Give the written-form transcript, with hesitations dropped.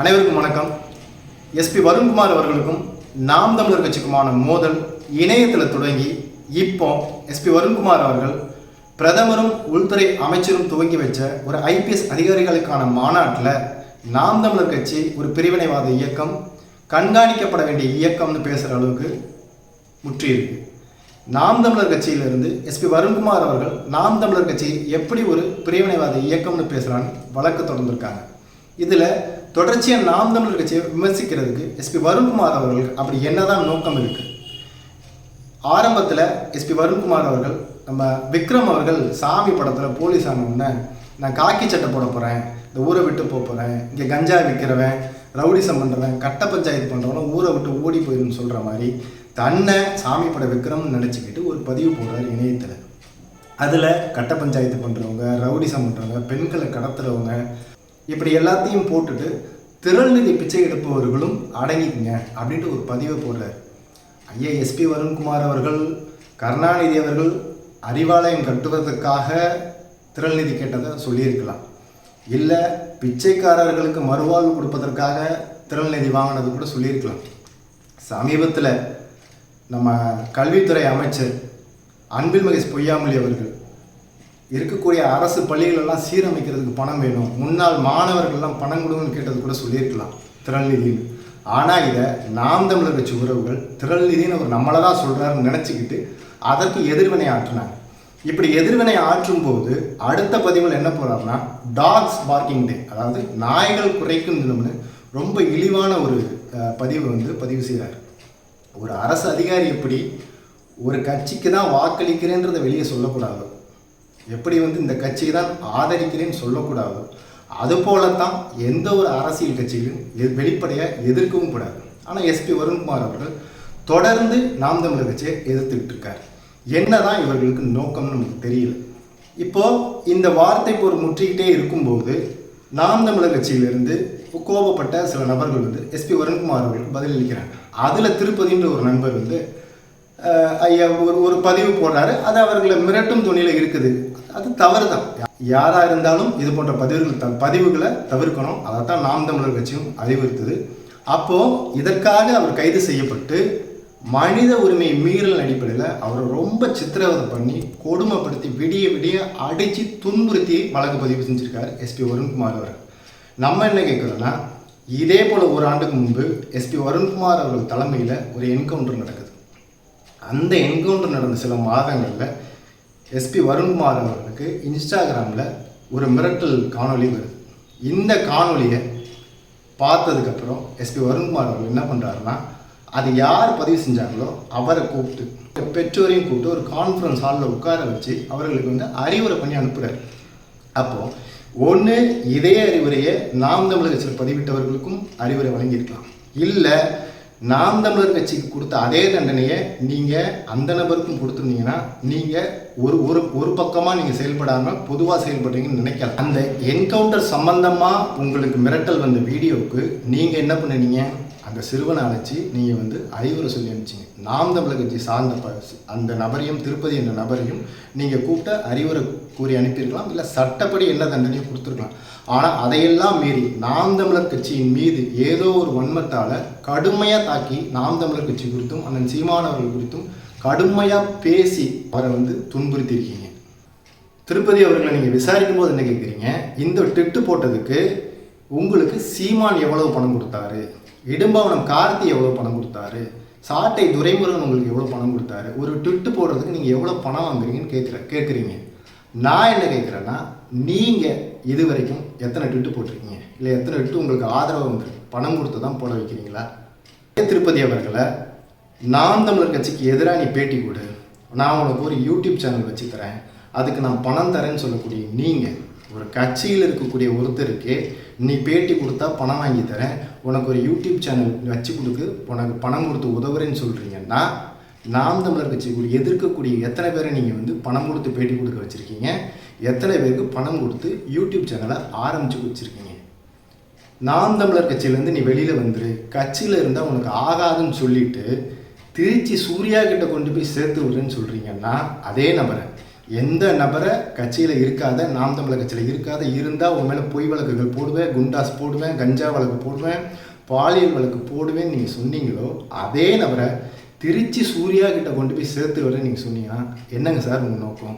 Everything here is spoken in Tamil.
அனைவருக்கும் வணக்கம். எஸ்பி வருண்குமார் அவர்களுக்கும் நாம் தமிழர் கட்சிக்குமான மோதல் இணையத்தில் தொடங்கி இப்போ எஸ்பி வருண்குமார் அவர்கள் பிரதமரும் உள்துறை அமைச்சரும் துவங்கி வச்ச ஒரு ஐபிஎஸ் அதிகாரிகளுக்கான மாநாட்டில் நாம் தமிழர் கட்சி ஒரு பிரிவினைவாத இயக்கம், கண்காணிக்கப்பட வேண்டிய இயக்கம்னு பேசுகிற அளவுக்கு முற்றியிருக்கு. நாம் தமிழர் கட்சியிலிருந்து எஸ்பி வருண்குமார் அவர்கள் நாம் தமிழர் கட்சி எப்படி ஒரு பிரிவினைவாத இயக்கம்னு பேசுகிறான்னு வழக்கு தொடர்ந்துருக்காங்க. இதில் தொடர்ச்சியாக நாம் தமிழர் கட்சியை விமர்சிக்கிறதுக்கு எஸ்பி வருண்குமார் அவர்களுக்கு அப்படி என்னதான் நோக்கம் இருக்குது? ஆரம்பத்தில் எஸ்பி வருண்குமார் அவர்கள் நம்ம விக்ரம் அவர்கள் சாமி படத்தில் போலீஸ் ஆனவுடனே நான் காக்கி சட்டை போட போகிறேன், இந்த ஊரை விட்டு போகிறேன், இங்கே கஞ்சா விற்கிறவன், ரவுடிசம் பண்ணுறவன், கட்ட பஞ்சாயத்து பண்ணுறவன் ஊரை விட்டு ஓடி போயிடுன்னு சொல்கிற மாதிரி தன்னை சாமி பட விக்ரம்னு நினச்சிக்கிட்டு ஒரு பதிவு போடுறார் இணையத்தில். அதில் கட்ட பஞ்சாயத்து பண்ணுறவங்க, ரவுடிசம் பண்ணுறவங்க, பெண்களை கடத்துறவங்க, இப்படி எல்லாத்தையும் போட்டுட்டு திரள்நிதி பிச்சை எடுப்பவர்களும் அடங்கிக்குங்க அப்படின்ட்டு ஒரு பதிவை போடுறார். ஐயா எஸ்பி வருண்குமார் அவர்கள் கருணாநிதி அவர்கள் அறிவாலயம் கட்டுவதற்காக திரள்நிதி கேட்டதை சொல்லியிருக்கலாம், இல்லை பிச்சைக்காரர்களுக்கு மறுவாழ்வு கொடுப்பதற்காக திரள்நிதி வாங்கினது கூட சொல்லியிருக்கலாம். சமீபத்தில் நம்ம கல்வித்துறை அமைச்சர் அன்பில் மகேஷ் பொய்யாமொழி அவர்கள் இருக்கக்கூடிய அரசு பள்ளிகளெல்லாம் சீரமைக்கிறதுக்கு பணம் வேணும், முன்னாள் மாணவர்கள்லாம் பணம் கொடுங்கன்னு கேட்டது கூட சொல்லியிருக்கலாம் திரள்நிதின்னு. ஆனால் இதை நாம் தமிழர் கட்சி உறவுகள் திரள்நிதின்னு அவர் நம்மளை தான் சொல்கிறாருன்னு நினச்சிக்கிட்டு அதற்கு எதிர்வினை ஆற்றினாங்க. இப்படி எதிர்வினை ஆற்றும் போது அடுத்த பதிவில் என்ன போகிறாருன்னா டாக்ஸ் பார்க்கிங் டே, அதாவது நாய்கள் குறைக்கும் தினம்னு ரொம்ப இழிவான ஒரு பதிவு செய்கிறார். ஒரு அரசு அதிகாரி எப்படி ஒரு கட்சிக்கு தான் வாக்களிக்கிறேன்றதை வெளியே சொல்லக்கூடாது, எப்படி இந்த கட்சியை தான் ஆதரிக்கிறேன்னு சொல்லக்கூடாது, அதுபோலத்தான் எந்த ஒரு அரசியல் கட்சியிலும் வெளிப்படையாக எதிர்க்கவும் கூடாது. ஆனால் எஸ்பி வருண்குமார் அவர்கள் தொடர்ந்து நாம் தமிழர் கட்சியை எதிர்த்துக்கிட்டு இருக்கார். என்னதான் இவர்களுக்கு நோக்கம்னு நமக்கு தெரியல. இப்போது இந்த வார்த்தை போர் முற்றிக்கிட்டே இருக்கும்போது நாம் தமிழர் கட்சியிலிருந்து கோபப்பட்ட சில நபர்கள் எஸ்பி வருண்குமார் அவர்களுக்கு பதிலளிக்கிறாங்க. அதில் திருப்பதின்ற ஒரு நண்பர் ஐயா ஒரு பதிவு போடுறாரு, அது அவர்களை மிரட்டும் துணியில் இருக்குது. அது தவறு தான். யாராக இருந்தாலும் இது போன்ற பதிவுகளை தவிர்க்கணும். அதைத்தான் நாம் தமிழர் கட்சியும் அறிவுறுத்துது. அப்போது இதற்காக அவர் கைது செய்யப்பட்டு மனித உரிமை மீறல் அடிப்படையில் அவரை ரொம்ப சித்திரவதை பண்ணி கொடுமைப்படுத்தி விடிய விடிய அடித்து துன்புறுத்தி வழக்கு பதிவு செஞ்சுருக்கார் எஸ்பி வருண்குமார் அவர். நம்ம என்ன கேட்குறோன்னா, இதே போல் ஒரு ஆண்டுக்கு முன்பு எஸ்பி வருண்குமார் அவர்கள் தலைமையில் ஒரு என்கவுண்டர் நடக்குது. அந்த என்கவுண்டர் நடந்த சில மாதங்களில் எஸ்பி வருண்குமார் அவர்களுக்கு இன்ஸ்டாகிராமில் ஒரு மிரட்டல் காணொலி வருது. இந்த காணொலியை பார்த்ததுக்கப்புறம் எஸ்பி வருண்குமார் அவர்கள் என்ன பண்ணுறாருன்னா, அது யார் பதிவு செஞ்சாங்களோ அவரை கூப்பிட்டு பெற்றோரையும் கூப்பிட்டு ஒரு கான்ஃபரன்ஸ் ஹாலில் உட்கார வச்சு அவர்களுக்கு அறிவுரை பண்ணி அனுப்புகிறார். அப்போது ஒன்று இதே அறிவுரையை நாம் தமிழர் கட்சியில் பதிவிட்டவர்களுக்கும் அறிவுரை வழங்கியிருக்கலாம், இல்லை நாம் தமிழர் கட்சிக்கு கொடுத்த அதே தண்டனையை நீங்கள் அந்த நபருக்கும் கொடுத்துருந்தீங்கன்னா நீங்கள் ஒரு பக்கமாக நீங்கள் செயல்படாமல் பொதுவாக செயல்படுறீங்கன்னு நினைக்கலாம். அந்த என்கவுண்டர் சம்பந்தமாக உங்களுக்கு மிரட்டல் வந்த வீடியோவுக்கு நீங்கள் என்ன பண்ணுனீங்க, அந்த சிறுவனை அழைச்சி நீங்கள் அறிவுரை சொல்லி அனுப்பிச்சிங்க. நாம் தமிழர் கட்சி சார்ந்த அந்த நபரையும் திருப்பதி என்ற நபரையும் நீங்கள் கூப்பிட்ட அறிவுரை கூறி அனுப்பியிருக்கலாம், இல்லை சட்டப்படி என்ன தண்டனையும் கொடுத்துருக்கலாம். ஆனால் அதையெல்லாம் மீறி நாம் தமிழர் கட்சியின் மீது ஏதோ ஒரு வன்மத்தால் கடுமையாக தாக்கி நாம் தமிழர் கட்சி குறித்தும் அண்ணன் சீமானவர்கள் குறித்தும் கடுமையாக பேசி அவரை துன்புறுத்தியிருக்கீங்க. திருப்பதி அவர்களை நீங்கள் விசாரிக்கும் போது என்ன கேட்குறீங்க, இந்த டிட்டு போட்டதுக்கு உங்களுக்கு சீமான் எவ்வளவு பணம் கொடுத்தாரு, இடும்பாவனம் கார்த்தி எவ்வளோ பணம் கொடுத்தாரு, சாட்டை துரைமுருகன் உங்களுக்கு எவ்வளோ பணம் கொடுத்தாரு, ஒரு ட்விட்டு போடுறதுக்கு நீங்கள் எவ்வளோ பணம் வாங்குறீங்கன்னு கேட்குறீங்க. நான் என்ன கேட்குறேன்னா, நீங்கள் இது வரைக்கும் எத்தனை ட்விட்டு போட்டிருக்கீங்க, இல்லை எத்தனை ட்விட்டு உங்களுக்கு ஆதரவு பணம் கொடுத்து தான் போட வைக்கிறீங்களா? திருப்பதி அவர்களை நாம் தமிழர் கட்சிக்கு எதிராக நீ பேட்டி கொடு, நான் உனக்கு ஒரு யூடியூப் சேனல் வச்சு தரேன், அதுக்கு நான் பணம் தரேன்னு சொல்லக்கூடிய நீங்கள் ஒரு கட்சியில் இருக்கக்கூடிய ஒருத்தருக்கு நீ பேட்டி கொடுத்தா பணம் வாங்கி தரேன், உனக்கு ஒரு யூடியூப் சேனல் வச்சு கொடுத்து உனக்கு பணம் கொடுத்து உதவுறேன்னு சொல்கிறீங்கன்னா, நாம் தமிழர் கட்சிக்குள்ள எதிர்க்கக்கூடிய எத்தனை பேரை நீங்கள் பணம் கொடுத்து பேட்டி கொடுக்க வச்சுருக்கீங்க, எத்தனை பேருக்கு பணம் கொடுத்து யூடியூப் சேனலை ஆரம்பித்து வச்சுருக்கீங்க? நாம் தமிழர் கட்சியிலேருந்து நீ வெளியில் வந்துரு, கட்சியில் இருந்தால் உனக்கு ஆகாதுன்னு சொல்லிவிட்டு திருச்சி சூர்யா கிட்ட கொண்டு போய் சேர்த்து விடுறேன்னு சொல்கிறீங்கன்னா, அதே நபரை எந்த நபரை கட்சியில் இருக்காத, நாம் தமிழர் கட்சியில் இருக்காத, இருந்தால் உன் மேலே பொய் வழக்குகள் போடுவேன், குண்டாஸ் போடுவேன், கஞ்சா வழக்கு போடுவேன், பாலியல் வழக்கு போடுவேன்னு நீங்கள் சொன்னீங்களோ அதே நபரை திருச்சி சூர்யா கிட்ட கொண்டு போய் சேர்த்து வர நீங்கள் சொன்னீங்கன்னா என்னங்க சார் உங்கள் நோக்கம்?